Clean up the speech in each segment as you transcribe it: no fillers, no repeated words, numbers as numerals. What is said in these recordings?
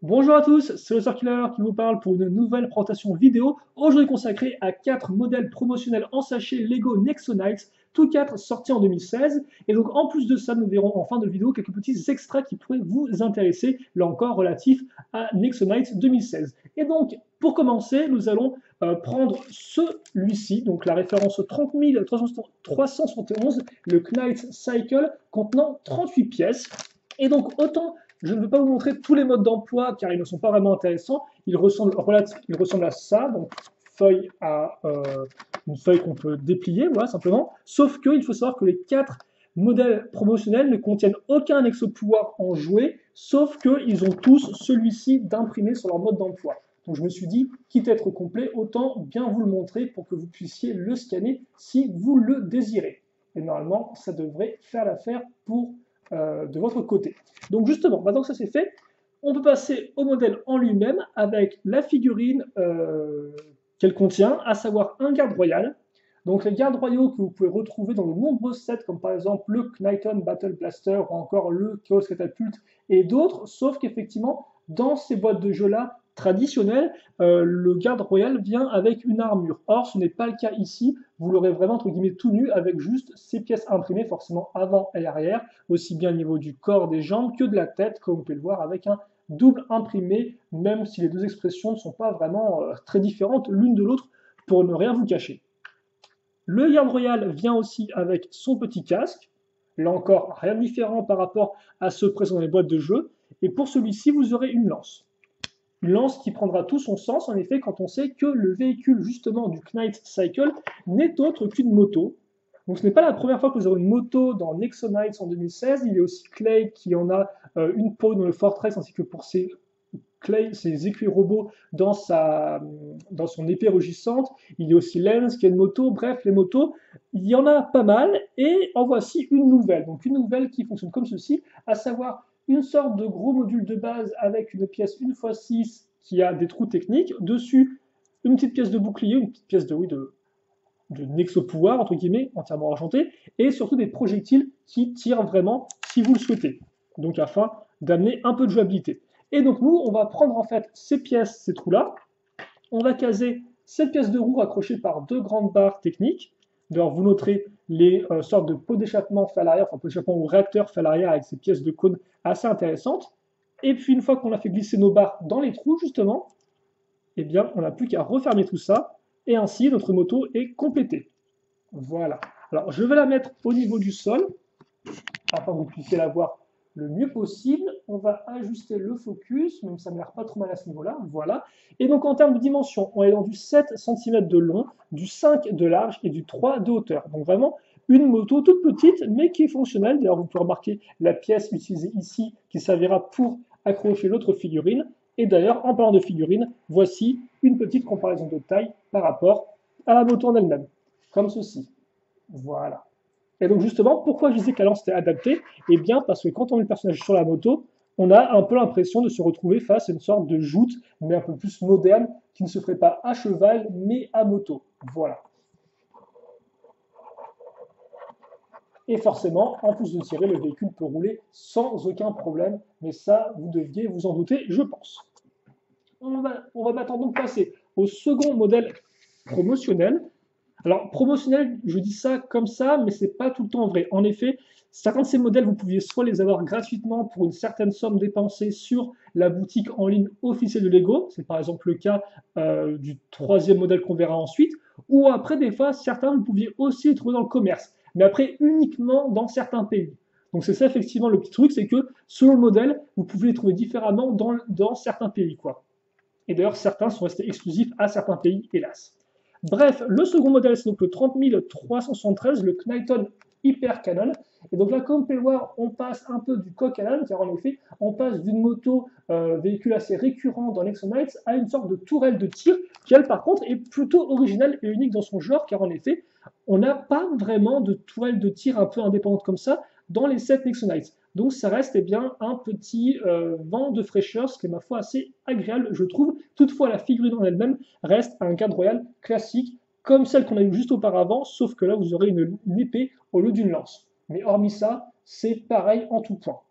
Bonjour à tous, c'est le Circular qui vous parle pour une nouvelle présentation vidéo, aujourd'hui consacrée à 4 modèles promotionnels en sachet Lego Nexonites, tous 4 sortis en 2016. Et donc en plus de ça, nous verrons en fin de vidéo quelques petits extraits qui pourraient vous intéresser, là encore relatifs à Nexonites 2016. Et donc pour commencer, nous allons prendre celui-ci, donc la référence 30 371, le Knight Cycle contenant 38 pièces. Et donc autant je ne veux pas vous montrer tous les modes d'emploi car ils ne sont pas vraiment intéressants. Ils ressemblent à ça, donc une feuille qu'on peut déplier, voilà simplement. Sauf qu'il faut savoir que les 4 modèles promotionnels ne contiennent aucun exo-pouvoir en jouet, sauf qu'ils ont tous celui-ci d'imprimé sur leur mode d'emploi. Donc je me suis dit, quitte à être complet, autant bien vous le montrer pour que vous puissiez le scanner si vous le désirez. Et normalement, ça devrait faire l'affaire pour de votre côté. Donc justement, maintenant que ça c'est fait, on peut passer au modèle en lui-même avec la figurine qu'elle contient, à savoir un garde royal. Donc les gardes royaux que vous pouvez retrouver dans de nombreux sets, comme par exemple le Knighton Battle Blaster ou encore le Chaos Catapult et d'autres, sauf qu'effectivement, dans ces boîtes de jeux-là traditionnelles, le garde royal vient avec une armure. Or, ce n'est pas le cas ici, vous l'aurez vraiment entre guillemets tout nu avec juste ces pièces imprimées, forcément avant et arrière, aussi bien au niveau du corps, des jambes que de la tête, comme vous pouvez le voir avec un double imprimé, même si les deux expressions ne sont pas vraiment très différentes l'une de l'autre, pour ne rien vous cacher. Le Yard Royal vient aussi avec son petit casque, là encore rien de différent par rapport à ceux présents dans les boîtes de jeu, et pour celui-ci vous aurez une lance. Une lance qui prendra tout son sens en effet quand on sait que le véhicule justement du Knight Cycle n'est autre qu'une moto. Donc ce n'est pas la première fois que vous aurez une moto dans Nexonites en 2016, il y a aussi Clay qui en a une peau dans le Fortress ainsi que pour ses écus robots dans son épée rugissante. Il y a aussi Lens qui a une moto. Bref, les motos, il y en a pas mal. Et en voici une nouvelle. Donc une nouvelle qui fonctionne comme ceci, à savoir une sorte de gros module de base avec une pièce 1x6 qui a des trous techniques. Dessus, une petite pièce de bouclier, une petite pièce de Nexo pouvoir, entre guillemets, entièrement argenté, et surtout des projectiles qui tirent vraiment si vous le souhaitez. Donc afin d'amener un peu de jouabilité. Et donc nous, on va prendre en fait ces pièces, ces trous-là, on va caser cette pièce de roue accrochée par 2 grandes barres techniques. D'ailleurs, vous noterez les sortes de pots d'échappement fait à l'arrière, enfin pots d'échappement ou réacteurs fait à l'arrière avec ces pièces de cône assez intéressantes. Et puis une fois qu'on a fait glisser nos barres dans les trous, justement, eh bien, on n'a plus qu'à refermer tout ça, et ainsi notre moto est complétée. Voilà. Alors, je vais la mettre au niveau du sol, afin que vous puissiez la voir le mieux possible. On va ajuster le focus, même ça ne l'air pas trop mal à ce niveau-là. Voilà. Et donc, en termes de dimension, on est dans du 7 cm de long, du 5 de large et du 3 de hauteur. Donc, vraiment, une moto toute petite, mais qui est fonctionnelle. D'ailleurs, vous pouvez remarquer la pièce utilisée ici, qui servira pour accrocher l'autre figurine. Et d'ailleurs, en parlant de figurine, voici une petite comparaison de taille par rapport à la moto en elle-même, comme ceci. Voilà. Et donc justement, pourquoi je disais que la lance était adaptée? Eh bien parce que quand on met le personnage sur la moto, on a un peu l'impression de se retrouver face à une sorte de joute, mais un peu plus moderne, qui ne se ferait pas à cheval, mais à moto. Voilà. Et forcément, en plus de tirer, le véhicule peut rouler sans aucun problème, mais ça, vous deviez vous en douter, je pense. On va maintenant donc passer au second modèle promotionnel. Alors, promotionnel, je dis ça comme ça, mais c'est pas tout le temps vrai. En effet, certains de ces modèles, vous pouviez soit les avoir gratuitement pour une certaine somme dépensée sur la boutique en ligne officielle de Lego, c'est par exemple le cas du troisième modèle qu'on verra ensuite, ou après, des fois, certains, vous pouviez aussi les trouver dans le commerce, mais après, uniquement dans certains pays. Donc c'est ça effectivement le petit truc, c'est que selon le modèle, vous pouvez les trouver différemment dans certains pays, quoi. Et d'ailleurs, certains sont restés exclusifs à certains pays, hélas. Bref, le second modèle, c'est donc le 30 373, le Knighton Hyper Cannon. Et donc là, comme vous pouvez le voir, on passe un peu du coq à l'âne, car en effet, on passe d'une moto, véhicule assez récurrent dans Nexonites, à une sorte de tourelle de tir, qui elle, par contre, est plutôt originale et unique dans son genre, car en effet, on n'a pas vraiment de tourelle de tir un peu indépendante comme ça dans les sets Nexonites. Donc ça reste eh bien, un petit vent de fraîcheur, ce qui est ma foi assez agréable, je trouve. Toutefois, la figurine en elle-même reste un cadre royal classique, comme celle qu'on a eue juste auparavant, sauf que là, vous aurez une épée au lieu d'une lance. Mais hormis ça, c'est pareil en tout point.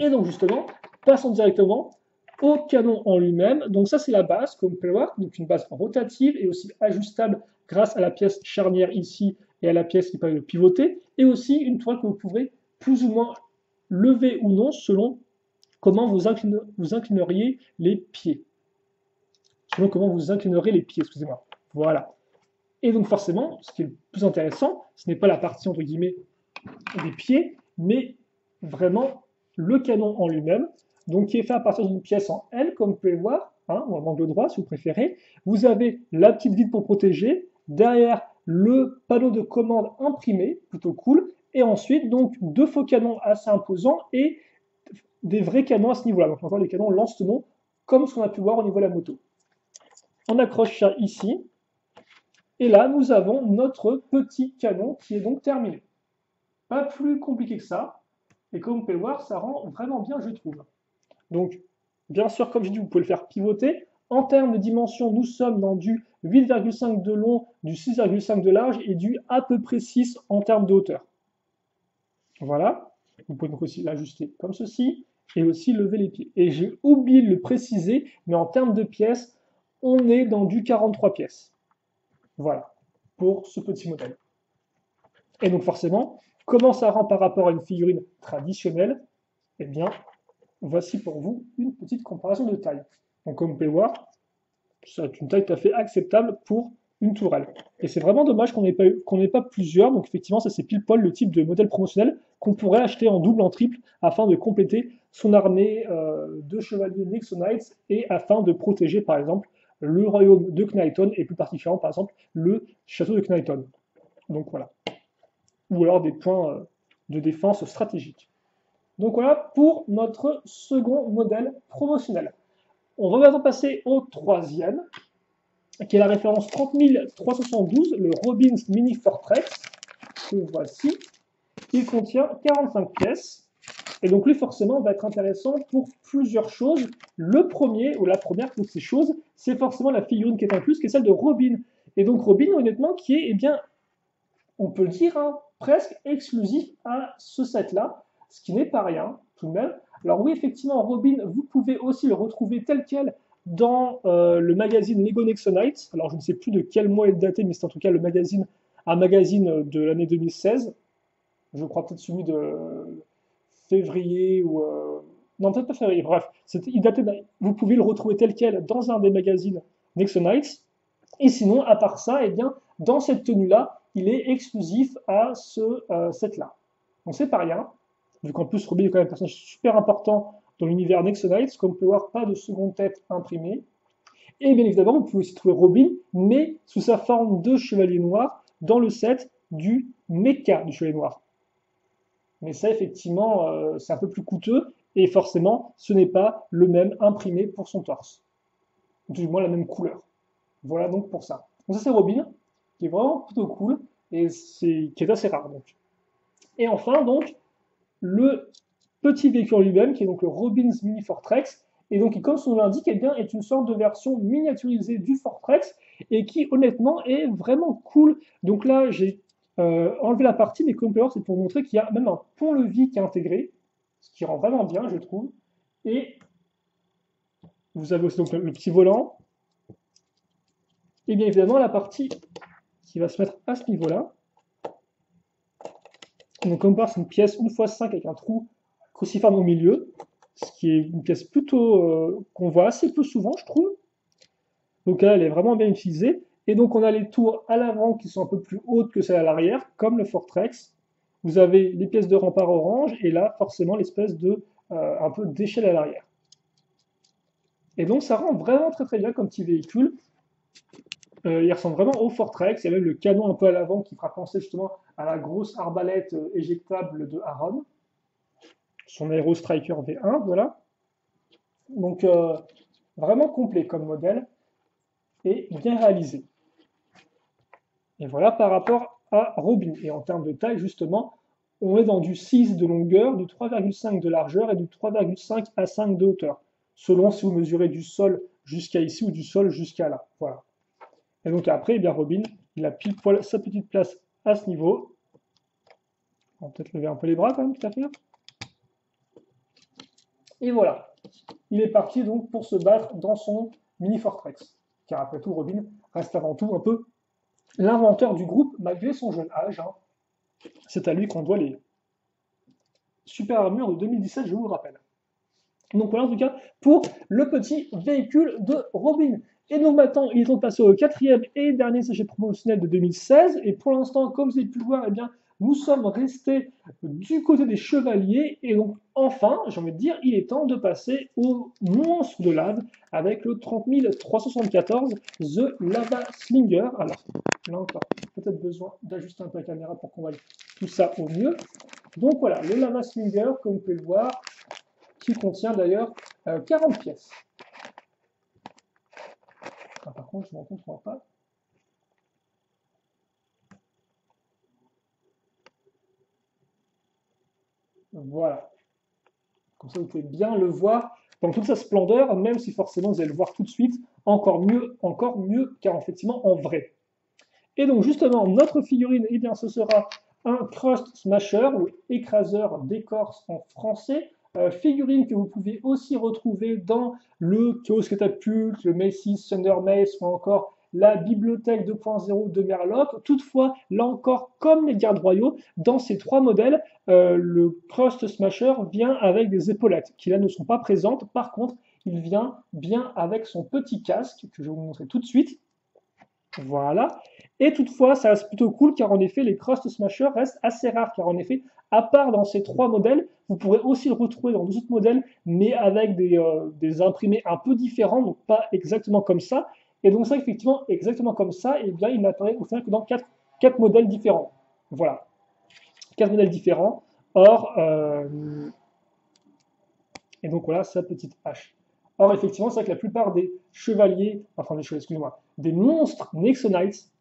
Et donc justement, passons directement au canon en lui-même. Donc ça c'est la base, comme vous pouvez le voir, donc une base rotative et aussi ajustable grâce à la pièce charnière ici et à la pièce qui permet de pivoter, et aussi une toile que vous pourrez plus ou moins lever ou non selon comment vous inclineriez les pieds. Selon comment vous inclinerez les pieds, excusez-moi. Voilà. Et donc forcément, ce qui est le plus intéressant, ce n'est pas la partie entre guillemets des pieds, mais vraiment le canon en lui-même, donc qui est fait à partir d'une pièce en L, comme vous pouvez le voir, hein, ou en angle droit si vous préférez. Vous avez la petite vitre pour protéger, derrière le panneau de commande imprimé, plutôt cool, et ensuite donc deux faux canons assez imposants et des vrais canons à ce niveau-là, donc encore des canons lance-tenons, comme ce qu'on a pu voir au niveau de la moto. On accroche ça ici, et là nous avons notre petit canon qui est donc terminé. Pas plus compliqué que ça. Et comme vous pouvez le voir, ça rend vraiment bien, je trouve. Donc, bien sûr, comme je dis, vous pouvez le faire pivoter. En termes de dimension, nous sommes dans du 8,5 de long, du 6,5 de large et du à peu près 6 en termes de hauteur. Voilà. Vous pouvez donc aussi l'ajuster comme ceci et aussi lever les pieds. Et j'ai oublié de le préciser, mais en termes de pièces, on est dans du 43 pièces. Voilà, pour ce petit modèle. Et donc forcément, comment ça rend par rapport à une figurine traditionnelle? Eh bien, voici pour vous une petite comparaison de taille. Donc comme vous pouvez voir, c'est une taille tout à fait acceptable pour une tourelle. Et c'est vraiment dommage qu'on n'ait pas plusieurs, donc effectivement ça c'est pile poil le type de modèle promotionnel qu'on pourrait acheter en double, en triple, afin de compléter son armée de chevaliers Nexonites et afin de protéger par exemple le royaume de Knighton et plus particulièrement par exemple le château de Knighton. Donc voilà. Ou alors des points de défense stratégiques. Donc voilà pour notre second modèle promotionnel. On va maintenant passer au troisième, qui est la référence 30372, le Robbins Mini Fortress, que voici. Il contient 45 pièces, et donc lui forcément va être intéressant pour plusieurs choses. Le premier, ou la première de ces choses, c'est forcément la figurine qui est incluse, qui est celle de Robin. Et donc Robin, honnêtement, qui est, eh bien, on peut le dire, hein, presque exclusif à ce set-là, ce qui n'est pas rien, tout de même. Alors oui, effectivement, Robin, vous pouvez aussi le retrouver tel quel dans le magazine Lego Nexonites. Alors je ne sais plus de quel mois il datait, mais c'est en tout cas un magazine de l'année 2016. Je crois peut-être celui de février ou... non, peut-être pas février, bref. Vous pouvez le retrouver tel quel dans un des magazines Nexonites. Et sinon, à part ça, eh bien, dans cette tenue-là, il est exclusif à ce set-là. Donc c'est pas rien, vu qu'en plus Robin est quand même un personnage super important dans l'univers Nexonites, comme vous pouvez voir, pas de seconde tête imprimée. Et bien évidemment, vous pouvez aussi trouver Robin, mais sous sa forme de chevalier noir, dans le set du mecha du chevalier noir. Mais ça, effectivement, c'est un peu plus coûteux, et forcément, ce n'est pas le même imprimé pour son torse. Du moins la même couleur. Voilà donc pour ça. Donc ça c'est Robin, qui est vraiment plutôt cool, et qui est assez rare donc. Et enfin donc, le petit véhicule lui-même, qui est donc le Robin's Mini Fortress, et donc qui, comme son nom l'indique, eh bien, est une sorte de version miniaturisée du Fortress, et qui honnêtement est vraiment cool. Donc là, j'ai enlevé la partie, mais comme vous pouvez voir, c'est pour montrer qu'il y a même un pont-levis qui est intégré, ce qui rend vraiment bien, je trouve. Et vous avez aussi donc le petit volant, et bien évidemment la partie qui va se mettre à ce niveau-là. Donc comme part, c'est une pièce 1x5 avec un trou cruciforme au milieu, ce qui est une pièce plutôt qu'on voit assez peu souvent, je trouve. Donc là, elle est vraiment bien utilisée. Et donc on a les tours à l'avant qui sont un peu plus hautes que celles à l'arrière, comme le Fortress. Vous avez les pièces de rempart orange et là, forcément, l'espèce de un peu d'échelle à l'arrière. Et donc ça rend vraiment très très bien comme petit véhicule. Il ressemble vraiment au Fortress. Il y a même le canon un peu à l'avant qui fera penser justement à la grosse arbalète éjectable de Aaron. Son Aero Striker V1, voilà. Donc vraiment complet comme modèle et bien réalisé. Et voilà par rapport à Robin. Et en termes de taille, justement, on est dans du 6 de longueur, du 3,5 de largeur et du 3,5 à 5 de hauteur, selon si vous mesurez du sol jusqu'à ici ou du sol jusqu'à là. Voilà. Et donc après, eh bien Robin, il a pile poil sa petite place à ce niveau. On va peut-être lever un peu les bras quand même, tout à fait. Et voilà. il est parti donc pour se battre dans son mini-fortress. Car après tout, Robin reste avant tout un peu l'inventeur du groupe, malgré son jeune âge. Hein. C'est à lui qu'on doit les super armures de 2017, je vous le rappelle. Donc voilà en tout cas pour le petit véhicule de Robin. Et donc maintenant, il est temps de passer au quatrième et dernier sachet promotionnel de 2016. Et pour l'instant, comme vous avez pu le voir, eh bien, nous sommes restés du côté des chevaliers. Et donc enfin, j'ai envie de dire, il est temps de passer au monstre de lave avec le 30374, The Lava Slinger. Alors là encore, peut-être besoin d'ajuster un peu la caméra pour qu'on voit tout ça au mieux. Donc voilà, le Lava Slinger, comme vous pouvez le voir, qui contient d'ailleurs 40 pièces. Ah, par contre, je ne rencontre pas. Voilà. Comme ça, vous pouvez bien le voir dans toute sa splendeur, même si forcément vous allez le voir tout de suite, encore mieux, car effectivement en vrai. Et donc justement, notre figurine, eh bien, ce sera un Crust Smasher, ou écraseur d'écorce en français, figurine que vous pouvez aussi retrouver dans le Chaos Catapult, le Macy's Thunder Mace ou encore la bibliothèque 2.0 de Merlock. Toutefois, là encore, comme les gardes royaux, dans ces trois modèles, le Crust Smasher vient avec des épaulettes qui là ne sont pas présentes. Par contre, il vient bien avec son petit casque que je vais vous montrer tout de suite. Voilà. Et toutefois, ça reste plutôt cool car en effet, les Crust Smasher restent assez rares car en effet, à part dans ces trois modèles, vous pourrez aussi le retrouver dans d'autres modèles, mais avec des imprimés un peu différents, donc pas exactement comme ça. Et donc ça, effectivement, exactement comme ça, et bien, il n'apparaît au final que dans quatre modèles différents. Voilà. 4 modèles différents. Or, et donc voilà sa petite hache. Or, effectivement, c'est vrai que la plupart des chevaliers, enfin des chevaliers, excusez-moi, des monstres Nexonites,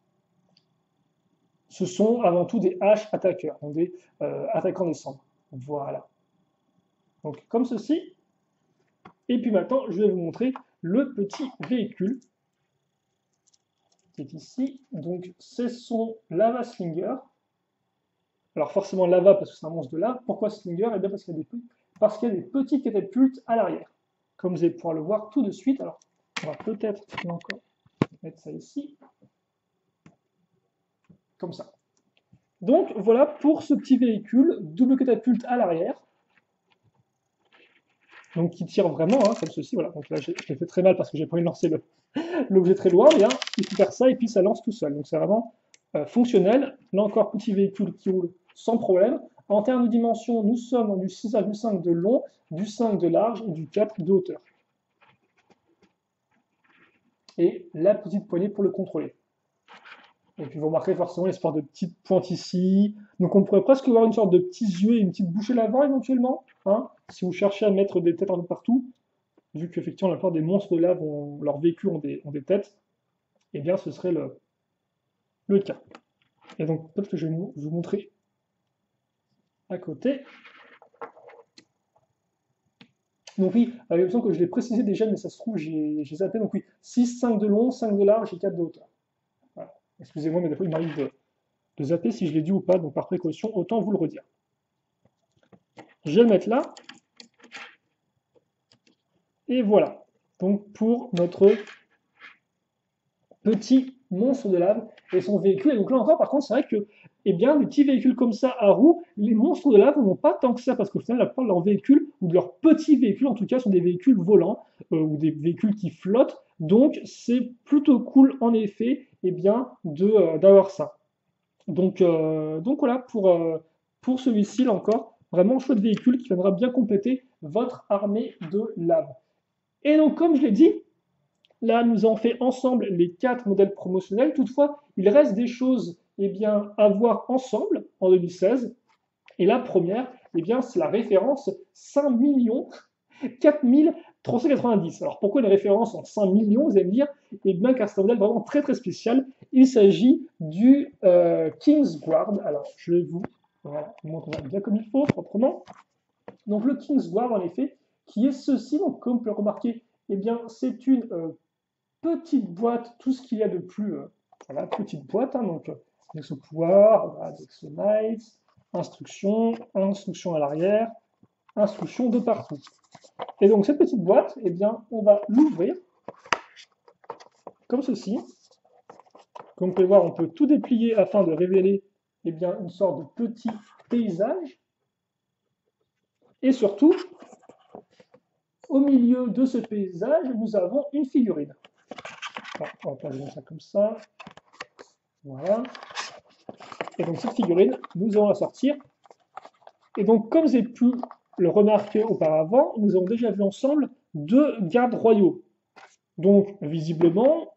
ce sont avant tout des haches attaqueurs, donc des attaquants des cendres. Voilà. Donc comme ceci. Et puis maintenant, je vais vous montrer le petit véhicule qui est ici. Donc c'est son Lava Slinger. Alors forcément lava parce que c'est un monstre de lave. Pourquoi Slinger? Eh bien parce qu'il y a des petites catapultes à l'arrière. Comme vous allez pouvoir le voir tout de suite. Alors on va peut-être encore mettre ça ici. Comme ça. Donc voilà pour ce petit véhicule, double catapulte à l'arrière. Donc qui tire vraiment, hein, comme ceci, voilà. Donc là, je l'ai fait très mal parce que j'ai pas envie de lancer l'objet très loin, mais hein, il faut faire ça et puis ça lance tout seul. Donc c'est vraiment fonctionnel. Là encore, petit véhicule qui roule sans problème. En termes de dimension, nous sommes dans du 6,5 de long, du 5 de large et du 4 de hauteur. Et la petite poignée pour le contrôler. Et puis vous remarquerez forcément l'espoir de petites pointes ici. Donc on pourrait presque voir une sorte de petits yeux et une petite bouche à l'avant éventuellement. Hein, si vous cherchez à mettre des têtes un peu partout, vu qu'effectivement la plupart des monstres de lave, leurs véhicules ont des têtes, eh bien ce serait le cas. Et donc peut-être que je vais vous montrer à côté. Donc oui, il me semble que je l'ai précisé déjà, mais ça se trouve, j'ai zappé. Donc oui, 6, 5 de long, 5 de large et 4 de hauteur. Voilà. Excusez-moi, mais des fois il m'arrive de zapper si je l'ai dit ou pas, donc par précaution, autant vous le redire. Je vais le mettre là. Et voilà. Donc pour notre petit monstre de lave et son véhicule. Et donc là encore, par contre, c'est vrai que, eh bien, des petits véhicules comme ça à roues, les monstres de lave n'ont pas tant que ça, parce qu'au final, la plupart de leurs véhicules, ou de leurs petits véhicules en tout cas, sont des véhicules volants, ou des véhicules qui flottent. Donc c'est plutôt cool, en effet, eh bien, d'avoir ça. Donc voilà, pour celui-ci, là encore, vraiment chouette véhicule qui viendra bien compléter votre armée de lave. Et donc, comme je l'ai dit, là, nous avons fait ensemble les 4 modèles promotionnels. Toutefois, il reste des choses eh bien, à voir ensemble en 2016. Et la première, eh bien, c'est la référence 5 4 390. Alors pourquoi une référence en 5 millions, vous allez me dire? Eh bien, car c'est un modèle vraiment très très spécial. Il s'agit du King's Guard. Alors, je vais vous montrer bien comme il faut, proprement. Donc le King's Guard, en effet, qui est ceci. Donc, comme vous pouvez le remarquer, eh bien, c'est une petite boîte, tout ce qu'il y a de plus, voilà, petite boîte, hein, donc pouvoir, voilà, Knights, instructions à l'arrière, instructions de partout. Et donc cette petite boîte, eh bien, on va l'ouvrir comme ceci. Comme vous pouvez voir, on peut tout déplier afin de révéler eh bien, une sorte de petit paysage. Et surtout, au milieu de ce paysage, nous avons une figurine. Alors, on va placer ça comme ça. Voilà. Et donc cette figurine, nous allons la sortir. Et donc, comme j'ai pu le remarquer auparavant, nous avons déjà vu ensemble 2 gardes royaux. Donc, visiblement,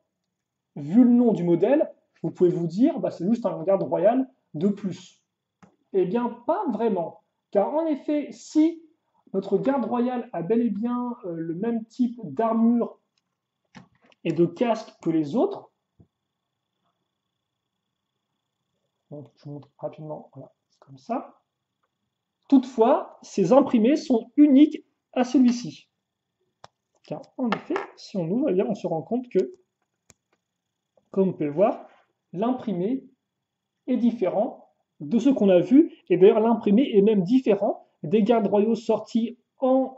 vu le nom du modèle, vous pouvez vous dire, bah, c'est juste un garde royal de plus. Eh bien, pas vraiment. Car en effet, si notre garde royal a bel et bien le même type d'armure et de casque que les autres, donc je vous montre rapidement, voilà, comme ça. Toutefois, ces imprimés sont uniques à celui-ci. Car en effet, si on ouvre, eh bien, on se rend compte que, comme on peut le voir, l'imprimé est différent de ce qu'on a vu, et d'ailleurs l'imprimé est même différent des gardes royaux sortis en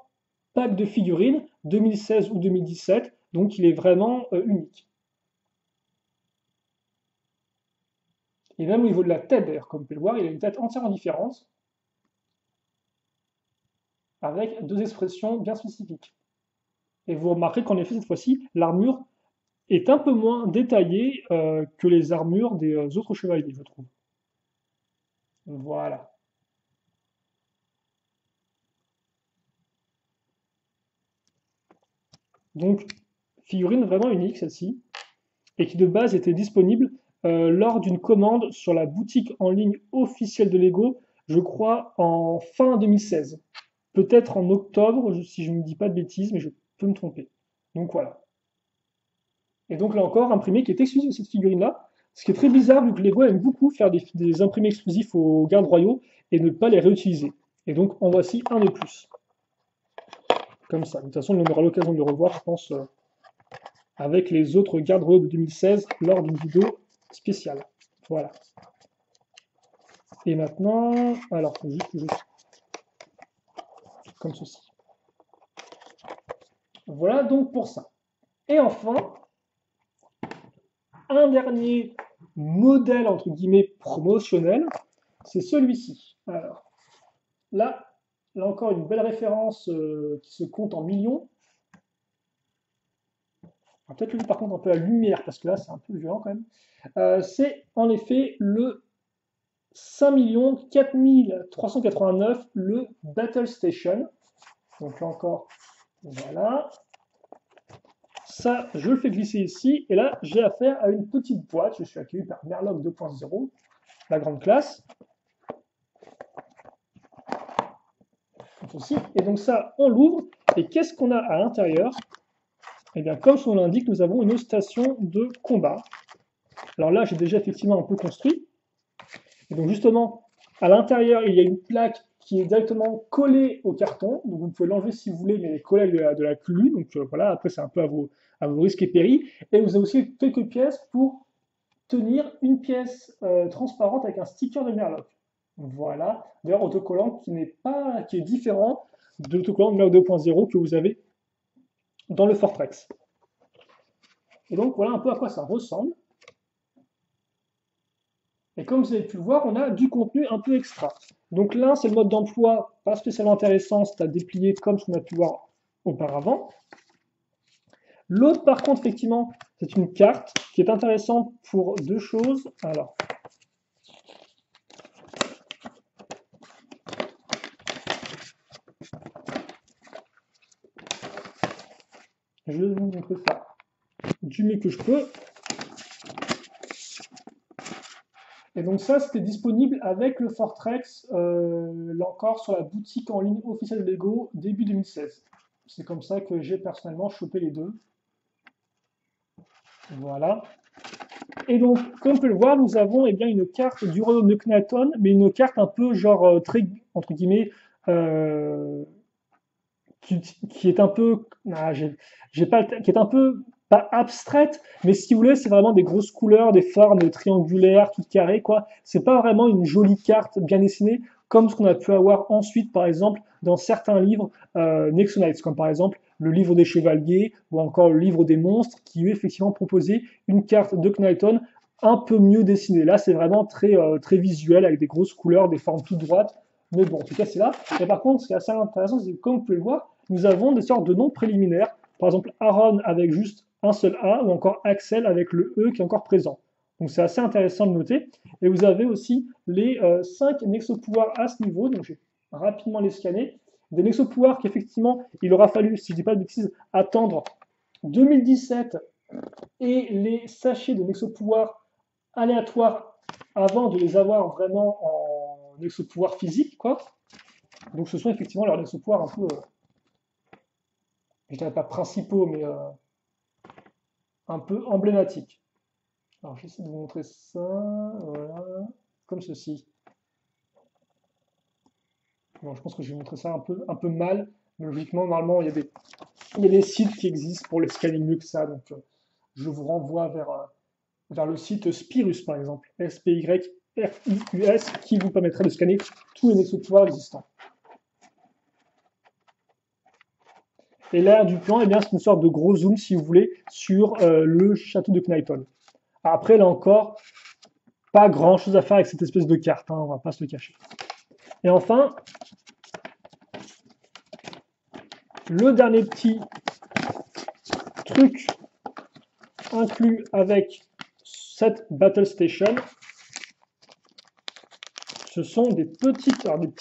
pack de figurines 2016 ou 2017, donc il est vraiment unique. Et même au niveau de la tête, d'ailleurs, comme vous pouvez le voir, il a une tête entièrement différente, avec 2 expressions bien spécifiques. Et vous remarquerez qu'en effet, cette fois-ci, l'armure est un peu moins détaillée que les armures des autres chevaliers, je trouve. Voilà. Donc, figurine vraiment unique, celle-ci, et qui de base était disponible lors d'une commande sur la boutique en ligne officielle de Lego, je crois en fin 2016. Peut-être en octobre, si je ne me dis pas de bêtises, mais je peux me tromper. Donc voilà. Et donc là encore, imprimé qui est exclusif de cette figurine-là, ce qui est très bizarre vu que Lego aime beaucoup faire des imprimés exclusifs aux gardes royaux et ne pas les réutiliser. Et donc en voici un de plus. Comme ça. De toute façon, on aura l'occasion de le revoir, je pense, avec les autres gardes royaux de 2016 lors d'une vidéo spéciale. Voilà. Et maintenant, alors, juste comme ceci. Voilà donc pour ça. Et enfin, un dernier modèle, entre guillemets, promotionnel, c'est celui-ci. Alors, là encore une belle référence qui se compte en millions. On va peut-être le dire par contre un peu la lumière, parce que là c'est un peu violent quand même. C'est en effet le 5 4389, le Battle Station. Donc là encore, voilà. Ça, je le fais glisser ici, et là, j'ai affaire à une petite boîte. Je suis accueilli par Merlock 2.0, la grande classe. Aussi. Et donc ça, on l'ouvre, et qu'est-ce qu'on a à l'intérieur? Eh bien, comme son nom l'indique, nous avons une station de combat. Alors là, j'ai déjà effectivement un peu construit. Et donc justement, à l'intérieur, il y a une plaque qui est directement collée au carton. Donc vous pouvez l'enlever si vous voulez, mais elle est collée avec de la glu. Donc voilà, après c'est un peu à vos risques et périls. Et vous avez aussi quelques pièces pour tenir une pièce transparente avec un sticker de Merlock. Voilà. D'ailleurs, autocollant qui est différent de l'autocollant de Merlock 2.0 que vous avez dans le Fortrex. Et donc voilà un peu à quoi ça ressemble. Et comme vous avez pu le voir, on a du contenu un peu extra. Donc là, c'est le mode d'emploi, pas spécialement intéressant, c'est à déplier comme ce qu'on a pu voir auparavant. L'autre, par contre, effectivement, c'est une carte qui est intéressante pour 2 choses. Alors, je vais vous montrer ça du mieux que je peux. Et donc ça, c'était disponible avec le Fortrex, là encore, sur la boutique en ligne officielle de Lego, début 2016. C'est comme ça que j'ai personnellement chopé les deux. Voilà. Et donc, comme on peut le voir, nous avons eh bien, une carte du royaume de Knaton, mais une carte un peu genre très, entre guillemets, qui est un peu, qui est un peu pas abstraite, mais si vous voulez, c'est vraiment des grosses couleurs, des formes triangulaires, toutes carrées, quoi. C'est pas vraiment une jolie carte bien dessinée, comme ce qu'on a pu avoir ensuite, par exemple, dans certains livres Nexonites, comme par exemple le livre des chevaliers ou encore le livre des monstres, qui effectivement proposait une carte de Knighton un peu mieux dessinée. Là, c'est vraiment très visuel, avec des grosses couleurs, des formes toutes droites, mais bon, en tout cas, c'est là. Et par contre, ce qui est assez intéressant, c'est que, comme vous pouvez le voir, nous avons des sortes de noms préliminaires, par exemple Aaron avec juste un seul A, ou encore Axel avec le E qui est encore présent. Donc c'est assez intéressant de noter. Et vous avez aussi les 5 Nexo-pouvoirs à ce niveau, donc je vais rapidement les scanner. Des Nexo-pouvoirs qu'effectivement, il aura fallu, si je ne dis pas de bêtises, attendre 2017 et les sachets de Nexo-pouvoirs aléatoires avant de les avoir vraiment en Nexo-pouvoirs physiques, quoi. Donc ce sont effectivement leurs Nexo-pouvoirs un peu, je dirais pas principaux, mais un peu emblématiques. Alors j'essaie de vous montrer ça, voilà, comme ceci. Bon, je pense que je vais montrer ça un peu mal, mais logiquement, normalement, il y a des sites qui existent pour les scanner mieux que ça, donc je vous renvoie vers le site Spirus, par exemple, SPYRIUS, qui vous permettrait de scanner tous les Nexo-pouvoirs existants. Et l'air du plan, eh bien, c'est une sorte de gros zoom, si vous voulez, sur le château de Knighton. Après, là encore, pas grand chose à faire avec cette espèce de carte, hein, on va pas se le cacher. Et enfin, le dernier petit truc inclus avec cette Battle Station, ce sont des petits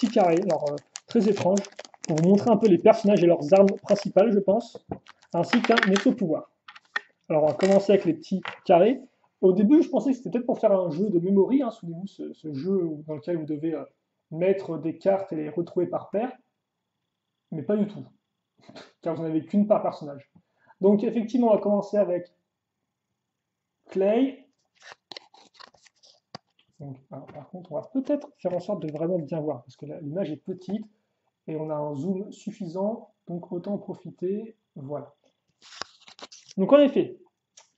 carrés, alors très étranges, pour vous montrer un peu les personnages et leurs armes principales, je pense, ainsi qu'un Nexo-pouvoir. Alors on va commencer avec les petits carrés. Au début, je pensais que c'était peut-être pour faire un jeu de memory, hein, souvenez-vous, ce jeu dans lequel vous devez mettre des cartes et les retrouver par paire, mais pas du tout, car vous n'en avez qu'une par personnage. Donc effectivement, on va commencer avec Clay. Donc, alors, par contre, on va peut-être faire en sorte de vraiment bien voir, parce que l'image est petite et on a un zoom suffisant, donc autant en profiter. Voilà. Donc en effet,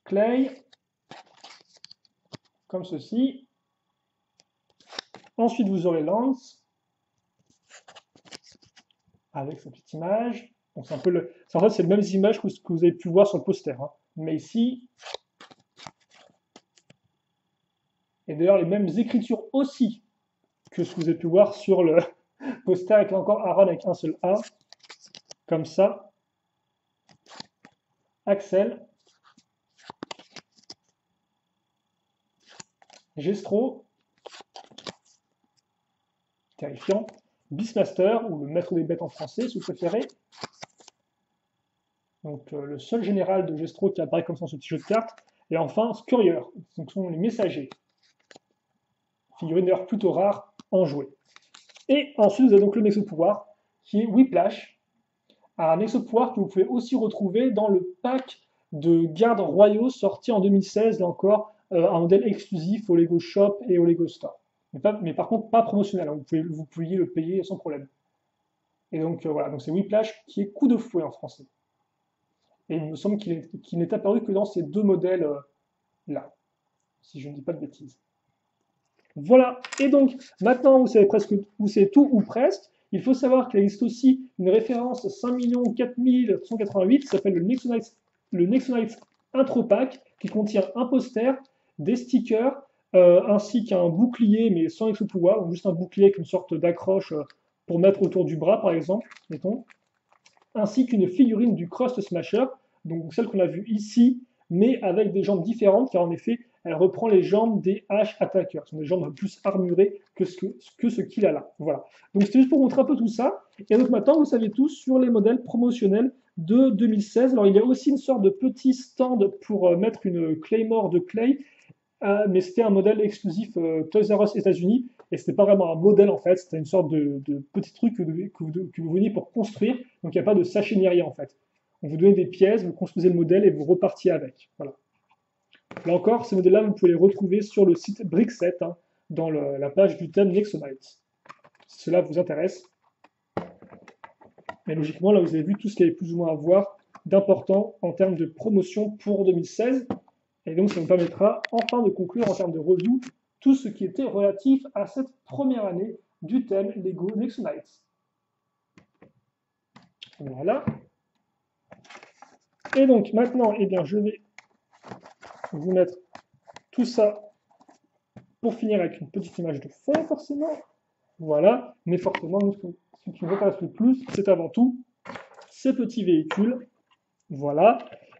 Clay, comme ceci. Ensuite, vous aurez Lance, avec sa petite image. Donc c'est un peu en fait, c'est les mêmes images que ce que vous avez pu voir sur le poster, hein. Mais ici, et d'ailleurs les mêmes écritures aussi que ce que vous avez pu voir sur le poster, avec encore Aaron avec un seul A, comme ça. Axel, Gestro, terrifiant, Beastmaster, ou le maître des bêtes en français, si vous préférez. Donc le seul général de Gestro qui apparaît comme ça dans ce petit jeu de cartes. Et enfin, Scurrier, ce sont les messagers. Figurine d'ailleurs plutôt rare en jouet. Et ensuite, vous avez donc le Nexo-pouvoir, qui est Whiplash, un Nexo-pouvoir que vous pouvez aussi retrouver dans le pack de gardes royaux sorti en 2016, là encore, un modèle exclusif au Lego Shop et au Lego Store. Mais par contre, pas promotionnel, hein, vous pouviez le payer sans problème. Et donc voilà, donc c'est Whiplash qui est coup de fouet en français. Et il me semble qu'il n'est apparu que dans ces deux modèles-là, si je ne dis pas de bêtises. Voilà, et donc maintenant vous savez presque, vous savez tout ou presque. Il faut savoir qu'il existe aussi une référence 5 4188 qui s'appelle le Nexonites Intro Pack, qui contient un poster, des stickers, ainsi qu'un bouclier, mais sans exo-pouvoir, ou juste un bouclier avec une sorte d'accroche pour mettre autour du bras, par exemple, mettons, ainsi qu'une figurine du Crust Smasher, donc celle qu'on a vue ici, mais avec des jambes différentes, car en effet, elle reprend les jambes des H Attackers. Ce sont des jambes plus armurées que ce qu'il a là. Voilà. Donc c'était juste pour montrer un peu tout ça. Et donc maintenant, vous savez tous sur les modèles promotionnels de 2016. Alors il y a aussi une sorte de petit stand pour mettre une Claymore de Clay, mais c'était un modèle exclusif Toys R Us États-Unis. Et c'était pas vraiment un modèle en fait, c'était une sorte de petit truc que vous veniez pour construire. Donc il n'y a pas de sachet ni rien en fait. On vous donnait des pièces, vous construisez le modèle et vous repartiez avec. Voilà. Là encore, ces modèles-là, vous pouvez les retrouver sur le site Brickset, hein, dans la page du thème Nexonites. Si cela vous intéresse. Mais logiquement, là, vous avez vu tout ce qu'il y avait plus ou moins à voir d'important en termes de promotion pour 2016. Et donc, ça nous permettra enfin de conclure en termes de review tout ce qui était relatif à cette première année du thème Lego Nexo Knights. Voilà. Et donc maintenant, eh bien, je vais vous mettre tout ça pour finir avec une petite image de fond, forcément. Voilà. Mais forcément, ce qui nous intéresse le plus, c'est avant tout ces petits véhicules. Voilà.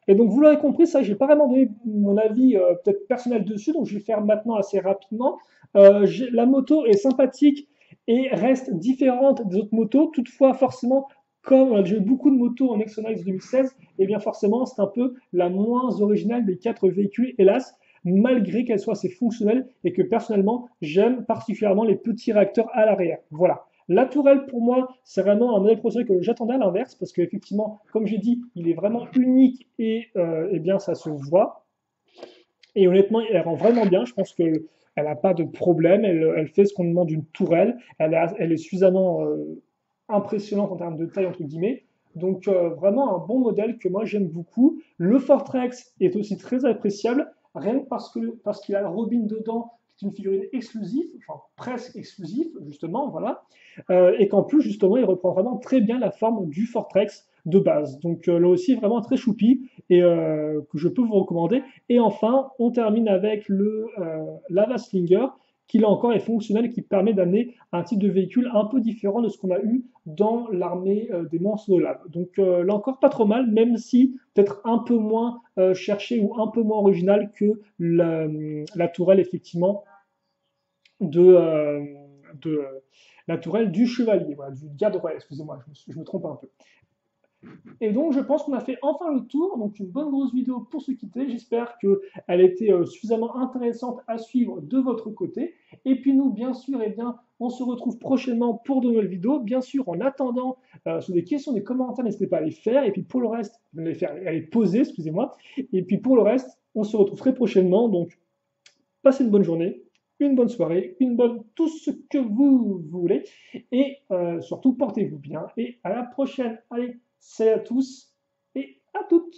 Et donc, vous l'aurez compris, ça, j'ai pas vraiment donné mon avis peut-être personnel dessus, donc je vais le faire maintenant assez rapidement. La moto est sympathique et reste différente des autres motos. Toutefois, forcément, comme j'ai eu beaucoup de motos en Exonax 2016, et bien forcément, c'est un peu la moins originale des 4 véhicules, hélas, malgré qu'elle soit assez fonctionnelle et que personnellement, j'aime particulièrement les petits réacteurs à l'arrière. Voilà. La tourelle, pour moi, c'est vraiment un modèle professionnel que j'attendais à l'inverse, parce qu'effectivement, comme j'ai dit, il est vraiment unique et eh bien ça se voit. Et honnêtement, elle rend vraiment bien. Je pense qu'elle n'a pas de problème. Elle fait ce qu'on demande d'une tourelle. Elle est suffisamment impressionnante en termes de taille, entre guillemets. Donc vraiment un bon modèle que moi j'aime beaucoup. Le Fortrex est aussi très appréciable, rien que parce qu'il a le Robin dedans, qui est une figurine exclusive, enfin presque exclusive, justement, voilà. Et qu'en plus, justement, il reprend vraiment très bien la forme du Fortrex de base. Donc là aussi, vraiment très choupi et que je peux vous recommander. Et enfin, on termine avec le Lava Slinger, qui là encore est fonctionnel et qui permet d'amener un type de véhicule un peu différent de ce qu'on a eu dans l'armée des monstres de lave. Donc là encore pas trop mal, même si peut-être un peu moins cherché ou un peu moins original que la tourelle effectivement de la tourelle du chevalier, voilà, du garde royal, excusez-moi, je me trompe un peu. Et donc, je pense qu'on a fait enfin le tour. Donc, une bonne grosse vidéo pour se quitter. J'espère qu'elle était suffisamment intéressante à suivre de votre côté. Et puis, nous, bien sûr, eh bien, on se retrouve prochainement pour de nouvelles vidéos. Bien sûr, en attendant, sur des questions, des commentaires, n'hésitez pas à les faire. Et puis, pour le reste, à les poser, excusez-moi. Et puis, pour le reste, on se retrouve très prochainement. Donc, passez une bonne journée, une bonne soirée, une bonne tout ce que vous voulez. Et surtout, portez-vous bien. Et à la prochaine. Allez, salut à tous et à toutes.